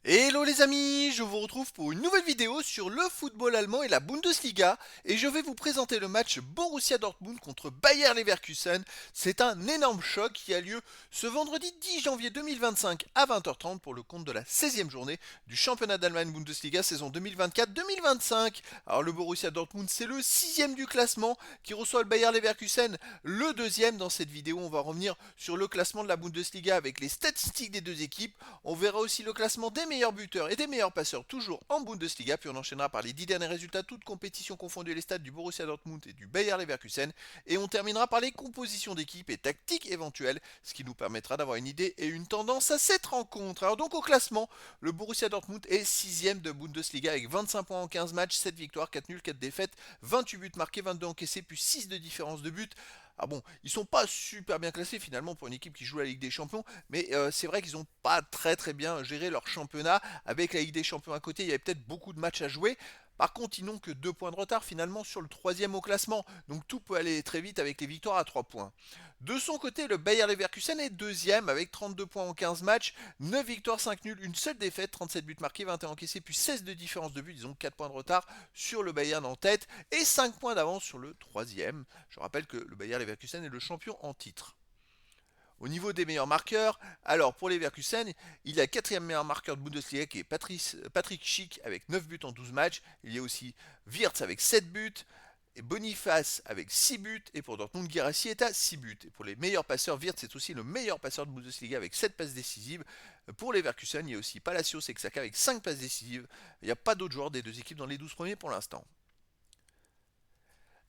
Hello les amis, je vous retrouve pour une nouvelle vidéo sur le football allemand et la Bundesliga et je vais vous présenter le match Borussia Dortmund contre Bayer Leverkusen. C'est un énorme choc qui a lieu ce vendredi 10 janvier 2025 à 20h30 pour le compte de la 16e journée du championnat d'Allemagne Bundesliga saison 2024-2025. Alors le Borussia Dortmund c'est le 6e du classement qui reçoit le Bayer Leverkusen le 2e. Dans cette vidéo on va revenir sur le classement de la Bundesliga avec les statistiques des deux équipes. On verra aussi le classement des meilleurs buteurs et des meilleurs passeurs toujours en Bundesliga, puis on enchaînera par les 10 derniers résultats, toutes compétitions confondues, les stats du Borussia Dortmund et du Bayer Leverkusen, et on terminera par les compositions d'équipe et tactiques éventuelles, ce qui nous permettra d'avoir une idée et une tendance à cette rencontre. Alors donc au classement, le Borussia Dortmund est 6ème de Bundesliga avec 25 points en 15 matchs, 7 victoires, 4 nuls, 4 défaites, 28 buts marqués, 22 encaissés, plus 6 de différence de but. Ah bon, ils sont pas super bien classés finalement pour une équipe qui joue la Ligue des Champions, mais c'est vrai qu'ils ont pas très bien géré leur championnat. Avec la Ligue des Champions à côté, il y avait peut-être beaucoup de matchs à jouer. Par contre, ils n'ont que 2 points de retard finalement sur le 3e au classement. Donc tout peut aller très vite avec les victoires à 3 points. De son côté, le Bayer Leverkusen est 2e avec 32 points en 15 matchs, 9 victoires, 5 nuls, une seule défaite, 37 buts marqués, 21 encaissés, puis 16 de différence de but. Ils ont 4 points de retard sur le Bayern en tête et 5 points d'avance sur le 3e. Je rappelle que le Bayer Leverkusen est le champion en titre. Au niveau des meilleurs marqueurs, alors pour les Leverkusen, il y a le 4e meilleur marqueur de Bundesliga qui est Patrick Schick avec 9 buts en 12 matchs. Il y a aussi Wirtz avec 7 buts, et Boniface avec 6 buts, et pour Dortmund, Guirassy est à 6 buts. Et pour les meilleurs passeurs, Wirtz est aussi le meilleur passeur de Bundesliga avec 7 passes décisives. Pour les Leverkusen, il y a aussi Palacios et Xhaka avec 5 passes décisives. Il n'y a pas d'autres joueurs des deux équipes dans les 12 premiers pour l'instant.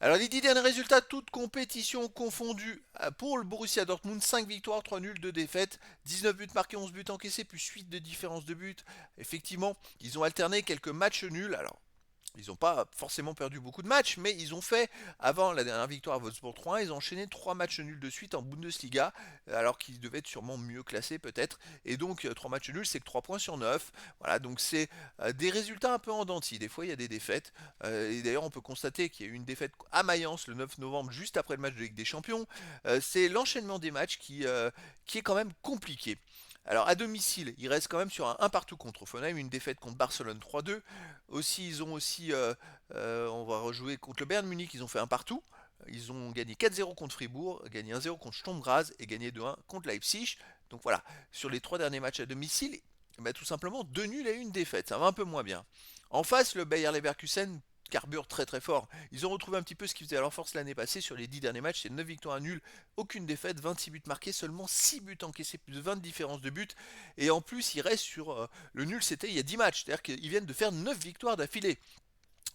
Alors les 10 derniers résultats, toutes compétitions confondues pour le Borussia Dortmund, 5 victoires, 3 nuls, 2 défaites, 19 buts marqués, 11 buts encaissés, plus 8 de différence de but. Effectivement, ils ont alterné quelques matchs nuls. Alors ils n'ont pas forcément perdu beaucoup de matchs, mais ils ont fait, avant la dernière victoire à Wolfsburg 3-1, ils ont enchaîné 3 matchs nuls de suite en Bundesliga, alors qu'ils devaient être sûrement mieux classés peut-être. Et donc 3 matchs nuls, c'est que 3 points sur 9. Voilà, donc c'est des résultats un peu en dents de scie. Des fois, il y a des défaites. Et d'ailleurs, on peut constater qu'il y a eu une défaite à Mayence le 9 novembre, juste après le match de Ligue des Champions. C'est l'enchaînement des matchs qui est quand même compliqué. Alors à domicile, ils restent quand même sur un partout contre Hoffenheim, une défaite contre Barcelone 3-2. Aussi, ils ont aussi, on va rejouer contre le Bayern Munich, ils ont fait un partout. Ils ont gagné 4-0 contre Fribourg, gagné 1-0 contre Sturm Graz et gagné 2-1 contre Leipzig. Donc voilà, sur les 3 derniers matchs à domicile, bah, tout simplement 2 nuls et une défaite, ça va un peu moins bien. En face, le Bayer Leverkusen carbure très fort. Ils ont retrouvé un petit peu ce qui faisait à leur force l'année passée sur les 10 derniers matchs, c'est 9 victoires à nul, aucune défaite, 26 buts marqués, seulement 6 buts encaissés, plus de 20 différences de buts. Et en plus, ils restent sur le nul, c'était il y a 10 matchs, c'est-à-dire qu'ils viennent de faire 9 victoires d'affilée.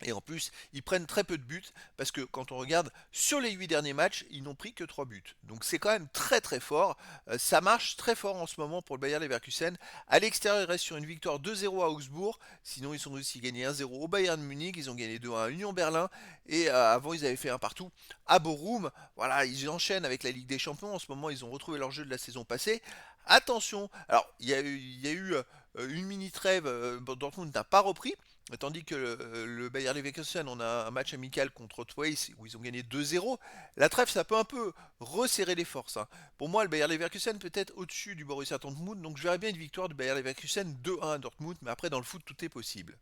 Et en plus, ils prennent très peu de buts parce que quand on regarde sur les 8 derniers matchs, ils n'ont pris que 3 buts. Donc c'est quand même très fort. Ça marche très fort en ce moment pour le Bayer Leverkusen. À l'extérieur, ils restent sur une victoire 2-0 à Augsbourg. Sinon, ils ont aussi gagné 1-0 au Bayern Munich. Ils ont gagné 2-1 à Union Berlin. Et avant, ils avaient fait un partout à Bochum. Voilà, ils enchaînent avec la Ligue des Champions. En ce moment, ils ont retrouvé leur jeu de la saison passée. Attention, alors il y a eu une mini trêve. Dortmund n'a pas repris. Tandis que le Bayer Leverkusen, on a un match amical contre Twice où ils ont gagné 2-0. La trêve, ça peut un peu resserrer les forces, hein. Pour moi, le Bayer Leverkusen peut être au-dessus du Borussia Dortmund, donc je verrais bien une victoire du Bayer Leverkusen 2-1 à Dortmund, mais après dans le foot tout est possible.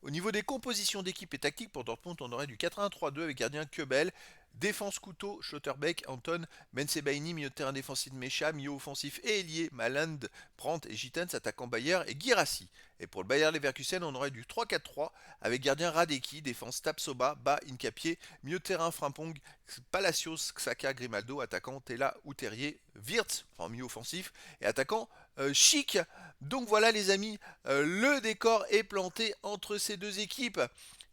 Au niveau des compositions d'équipe et tactique pour Dortmund, on aurait du 4-1-3-2 avec gardien Kebel, défense Couteau, Schlotterbeck, Anton, Bensebaini, milieu de terrain défensif Mecha, milieu offensif et ailier Maland, Brandt et Gittens, attaquant Bayer et Guirassy. Et pour le Bayer Leverkusen, on aurait du 3-4-3 avec gardien Radeki, défense Tapsoba, Bas, Incapié, milieu de terrain Frimpong, Palacios, Xhaka, Grimaldo, attaquant Tella ou Terrier, Wirtz, enfin milieu offensif, et attaquant Chic. Donc voilà les amis, le décor est planté entre ces deux équipes.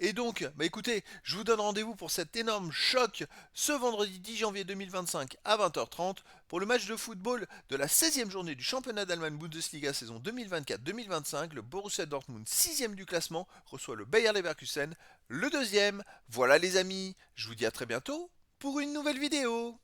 Et donc, bah écoutez, je vous donne rendez-vous pour cet énorme choc ce vendredi 10 janvier 2025 à 20h30 pour le match de football de la 16e journée du championnat d'Allemagne Bundesliga saison 2024-2025. Le Borussia Dortmund, 6e du classement, reçoit le Bayer Leverkusen, le 2e. Voilà les amis, je vous dis à très bientôt pour une nouvelle vidéo.